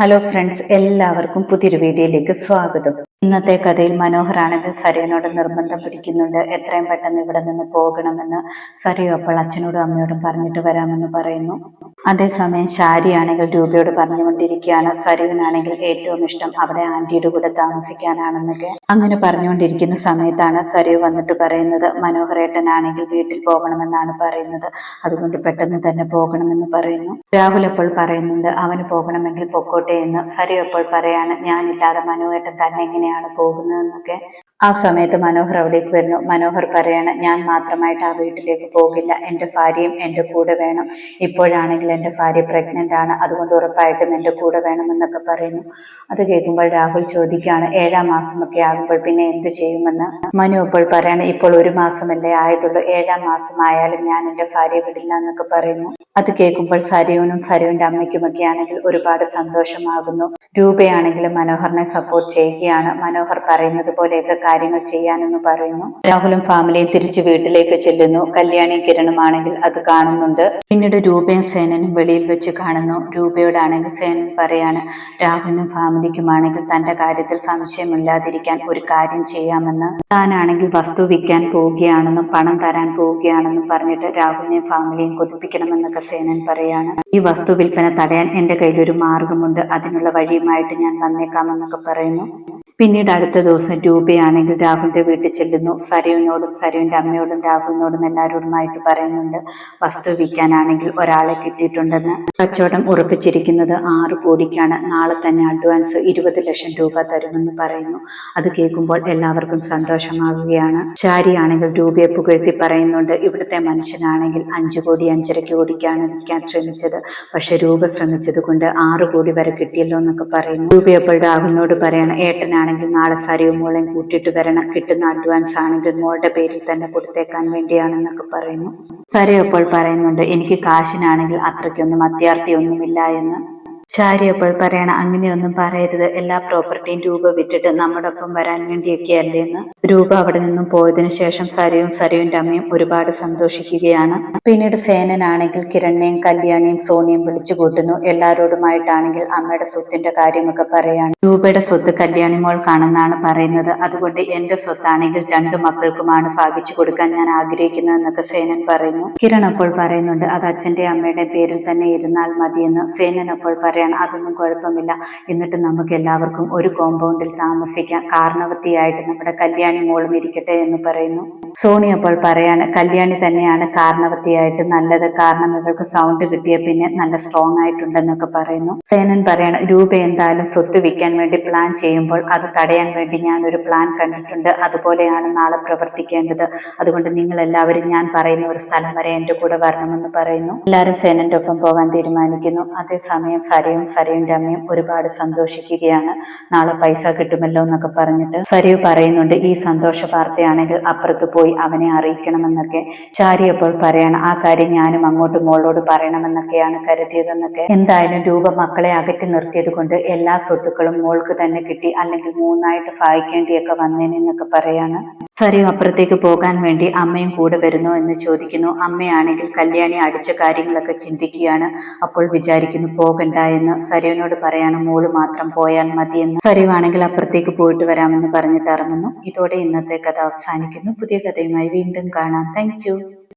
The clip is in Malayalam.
ഹലോ ഫ്രണ്ട്സ്, എല്ലാവർക്കും പുതിയൊരു വീഡിയോയിലേക്ക് സ്വാഗതം. ഇന്നത്തെ കഥയിൽ മനോഹറാണെങ്കിൽ സരയുനോട് നിർബന്ധം പിടിക്കുന്നുണ്ട്. എത്രയും പെട്ടെന്ന് ഇവിടെ നിന്ന് പോകണമെന്ന്. സരയു അപ്പോൾ അച്ഛനോടും അമ്മയോടും പറഞ്ഞിട്ട് വരാമെന്ന് പറയുന്നു. അതേസമയം ശാരിയാണെങ്കിൽ രൂപയോട് പറഞ്ഞുകൊണ്ടിരിക്കുകയാണ്. സരയുവിനാണെങ്കിൽ ഏറ്റവും ഇഷ്ടം അവിടെ ആന്റിയുടെ കൂടെ താമസിക്കാനാണെന്നൊക്കെ. അങ്ങനെ പറഞ്ഞുകൊണ്ടിരിക്കുന്ന സമയത്താണ് സരയു വന്നിട്ട് പറയുന്നത്, മനോഹരേട്ടനാണെങ്കിൽ വീട്ടിൽ പോകണമെന്നാണ് പറയുന്നത്, അതുകൊണ്ട് പെട്ടെന്ന് തന്നെ പോകണമെന്ന് പറയുന്നു. രാഹുൽ അപ്പോൾ പറയുന്നുണ്ട് അവന് പോകണമെങ്കിൽ പൊക്കോട്ടെ എന്ന്. സരയു അപ്പോൾ പറയാണ്, ഞാനില്ലാതെ മനോഹരേട്ടൻ തന്നെ എങ്ങനെയാണ് പോകുന്നതെന്നൊക്കെ. ആ സമയത്ത് മനോഹർ അവിടേക്ക് വരുന്നു. മനോഹർ പറയാണ്, ഞാൻ മാത്രമായിട്ട് ആ വീട്ടിലേക്ക് പോകില്ല, എൻ്റെ ഭാര്യയും എൻ്റെ കൂടെ വേണം. ഇപ്പോഴാണെങ്കിൽ എൻ്റെ ഭാര്യ പ്രഗ്നന്റ് ആണ്, അതുകൊണ്ട് ഉറപ്പായിട്ടും എൻ്റെ കൂടെ വേണമെന്നൊക്കെ പറയുന്നു. അത് കേൾക്കുമ്പോൾ രാഹുൽ ചോദിക്കുകയാണ്, 7-ാം മാസമൊക്കെ ആകുമ്പോൾ പിന്നെ എന്ത് ചെയ്യുമെന്ന്. മനു അപ്പോൾ പറയാണ്, ഇപ്പോൾ 1 മാസമല്ലേ ആയതുള്ളൂ, 7-ാം മാസം ആയാലും ഞാൻ എൻ്റെ ഭാര്യയെ വിടില്ല എന്നൊക്കെ പറയുന്നു. അത് കേൾക്കുമ്പോൾ സരയുനും സരയുവിന്റെ അമ്മയ്ക്കുമൊക്കെ ആണെങ്കിൽ ഒരുപാട് സന്തോഷമാകുന്നു. രൂപയാണെങ്കിലും മനോഹറിനെ സപ്പോർട്ട് ചെയ്യുകയാണ്. മനോഹർ പറയുന്നത് പോലെയൊക്കെ കാര്യങ്ങൾ ചെയ്യാനെന്ന് പറയുന്നു. രാഹുലും ഫാമിലിയും തിരിച്ചു വീട്ടിലേക്ക് ചെല്ലുന്നു. കല്യാണി കിരണും ആണെങ്കിൽ അത് കാണുന്നുണ്ട്. പിന്നീട് രൂപയും സേനനും വെളിയിൽ വെച്ച് കാണുന്നു. രൂപയോടാണെങ്കിൽ സേനൻ പറയാണ്, രാഹുലിനും ഫാമിലിക്കുമാണെങ്കിൽ തന്റെ കാര്യത്തിൽ സംശയമില്ലാതിരിക്കാൻ ഒരു കാര്യം ചെയ്യാമെന്ന്. താനാണെങ്കിൽ വസ്തു വിൽക്കാൻ പോവുകയാണെന്നും പണം തരാൻ പോവുകയാണെന്നും പറഞ്ഞിട്ട് രാഹുലിനെയും ഫാമിലിയും കൊതിപ്പിക്കണമെന്നൊക്കെ സേനൻ പറയാണ്. ഈ വസ്തു വിൽപ്പന തടയാൻ എൻ്റെ കയ്യിലൊരു മാർഗമുണ്ട്, അതിനുള്ള വഴിയുമായിട്ട് ഞാൻ വന്നേക്കാമെന്നൊക്കെ പറയുന്നു. പിന്നീട് അടുത്ത ദിവസം രൂപയാണെങ്കിൽ രാഹുലിന്റെ വീട്ടിൽ ചെല്ലുന്നു. സരയുവിനോടും സരയുവിന്റെ അമ്മയോടും രാഹുലിനോടും എല്ലാവരോടുമായിട്ട് പറയുന്നുണ്ട്, വസ്തു വിൽക്കാനാണെങ്കിൽ ഒരാളെ കിട്ടിയിട്ടുണ്ടെന്ന്. കച്ചവടം ഉറപ്പിച്ചിരിക്കുന്നത് 6 കോടിക്കാണ്. നാളെ തന്നെ അഡ്വാൻസ് 20 ലക്ഷം രൂപ തരുമെന്ന് പറയുന്നു. അത് കേൾക്കുമ്പോൾ എല്ലാവർക്കും സന്തോഷമാവുകയാണ്. ശാരിയാണെങ്കിൽ രൂപയെ പുകഴ്ത്തി പറയുന്നുണ്ട്, ഇവിടുത്തെ മനുഷ്യനാണെങ്കിൽ 5 കോടി 5.5 കോടിക്കാണ് വിൽക്കാൻ ശ്രമിച്ചത്, പക്ഷെ രൂപ ശ്രമിച്ചത് കൊണ്ട് 6 കോടി വരെ കിട്ടിയല്ലോ എന്നൊക്കെ പറയുന്നു. രൂപയപ്പോൾ രാഹുലിനോട് പറയണം, ഏട്ടനാണെങ്കിൽ നാളെ സരയു മോളെയും കൂട്ടിയിട്ട് വരണം, കിട്ടുന്ന അഡ്വാൻസ് ആണെങ്കിൽ മോളുടെ പേരിൽ തന്നെ കൊടുത്തേക്കാൻ വേണ്ടിയാണെന്നൊക്കെ പറയുന്നു. സരയു അപ്പോൾ പറയുന്നുണ്ട്, എനിക്ക് കാശിനാണെങ്കിൽ അത്രയ്ക്കൊന്നും അത്യാർത്തിയൊന്നുമില്ല എന്ന്. ശാരി അപ്പോൾ പറയണം, അങ്ങനെയൊന്നും പറയരുത്, എല്ലാ പ്രോപ്പർട്ടിയും രൂപ വിറ്റിട്ട് നമ്മുടെ ഒപ്പം വരാൻ വേണ്ടിയൊക്കെ അല്ലേന്ന്. രൂപ അവിടെ നിന്നും പോയതിനു ശേഷം സരയുവിന്റെ അമ്മയും ഒരുപാട് സന്തോഷിക്കുകയാണ്. പിന്നീട് സേനനാണെങ്കിൽ കിരണിനെയും കല്യാണിയും സോണിയും വിളിച്ചു കൂട്ടുന്നു. എല്ലാവരോടുമായിട്ടാണെങ്കിൽ അമ്മയുടെ സ്വത്തിന്റെ കാര്യമൊക്കെ പറയാണ്. രൂപയുടെ സ്വത്ത് കല്യാണി മോൾക്കാണെന്നാണ് പറയുന്നത്, അതുകൊണ്ട് എന്റെ സ്വത്താണെങ്കിൽ 2 മക്കൾക്കുമാണ് ഭാഗിച്ചു കൊടുക്കാൻ ഞാൻ ആഗ്രഹിക്കുന്നതെന്നൊക്കെ സേനൻ പറയുന്നു. കിരൺ അപ്പോൾ പറയുന്നുണ്ട്, അത് അച്ഛന്റെ അമ്മയുടെ പേരിൽ തന്നെ ഇരുന്നാൽ മതിയെന്ന്. സേനൻ അപ്പോൾ പറയാണ്, അതൊന്നും കുഴപ്പമില്ല, എന്നിട്ട് നമുക്ക് എല്ലാവർക്കും ഒരു കോമ്പൗണ്ടിൽ താമസിക്കാം, കാരണവത്തിയായിട്ട് നമ്മുടെ കല്യാണി മോളും ഇരിക്കട്ടെ എന്ന് പറയുന്നു. സോണി അപ്പോൾ പറയാണ്, കല്യാണി തന്നെയാണ് കാരണവത്തിയായിട്ട് നല്ലത്, കാരണം ഇവൾക്ക് സൗണ്ട് കിട്ടിയ പിന്നെ നല്ല സ്ട്രോങ് ആയിട്ടുണ്ടെന്നൊക്കെ പറയുന്നു. സേനൻ പറയാണ്, രൂപ എന്തായാലും സ്വത്ത് വിൽക്കാൻ വേണ്ടി പ്ലാൻ ചെയ്യുമ്പോൾ അത് തടയാൻ വേണ്ടി ഞാൻ ഒരു പ്ലാൻ കണ്ടിട്ടുണ്ട്, അതുപോലെയാണ് നാളെ പ്രവർത്തിക്കേണ്ടത്, അതുകൊണ്ട് നിങ്ങൾ എല്ലാവരും ഞാൻ പറയുന്ന ഒരു സ്ഥലം വരെ എൻ്റെ കൂടെ വരണമെന്ന് പറയുന്നു. എല്ലാവരും സേനന്റെ ഒപ്പം പോകാൻ തീരുമാനിക്കുന്നു. അതേസമയം സരയുവിന്റെ അമ്മയും ഒരുപാട് സന്തോഷിക്കുകയാണ്. നാളെ പൈസ കിട്ടുമല്ലോ എന്നൊക്കെ പറഞ്ഞിട്ട്. സരയു പറയുന്നുണ്ട്, ഈ സന്തോഷ വാർത്തയാണെങ്കിൽ അപ്പുറത്ത് പോയി അവനെ അറിയിക്കണമെന്നൊക്കെ. ശാരി അപ്പോൾ പറയാണ്, ആ കാര്യം ഞാനും അങ്ങോട്ട് മോളോട് പറയണമെന്നൊക്കെയാണ് കരുതിയതെന്നൊക്കെ. എന്തായാലും രൂപ മക്കളെ അകറ്റി നിർത്തിയത് കൊണ്ട് എല്ലാ സ്വത്തുക്കളും മോൾക്ക് തന്നെ കിട്ടി, അല്ലെങ്കിൽ 3ആയിട്ട് ഭാഗിക്കേണ്ടിയൊക്കെ വന്നേനെന്നൊക്കെ പറയാണ്. സരയു അപ്പുറത്തേക്ക് പോകാൻ വേണ്ടി അമ്മയും കൂടെ വരുന്നോ എന്ന് ചോദിക്കുന്നു. അമ്മയാണെങ്കിൽ കല്യാണി അടിച്ച കാര്യങ്ങളൊക്കെ ചിന്തിക്കുകയാണ്. അപ്പോൾ വിചാരിക്കുന്നു പോകണ്ട എന്ന്. സരയുവിനോട് പറയാണ്, മോള് മാത്രം പോയാൽ മതിയെന്ന്. സരയു ആണെങ്കിൽ അപ്പുറത്തേക്ക് പോയിട്ട് വരാമെന്ന് പറഞ്ഞിട്ട് ഇറങ്ങുന്നു. ഇതോടെ ഇന്നത്തെ കഥ അവസാനിക്കുന്നു. പുതിയ കഥയുമായി വീണ്ടും കാണാം. താങ്ക്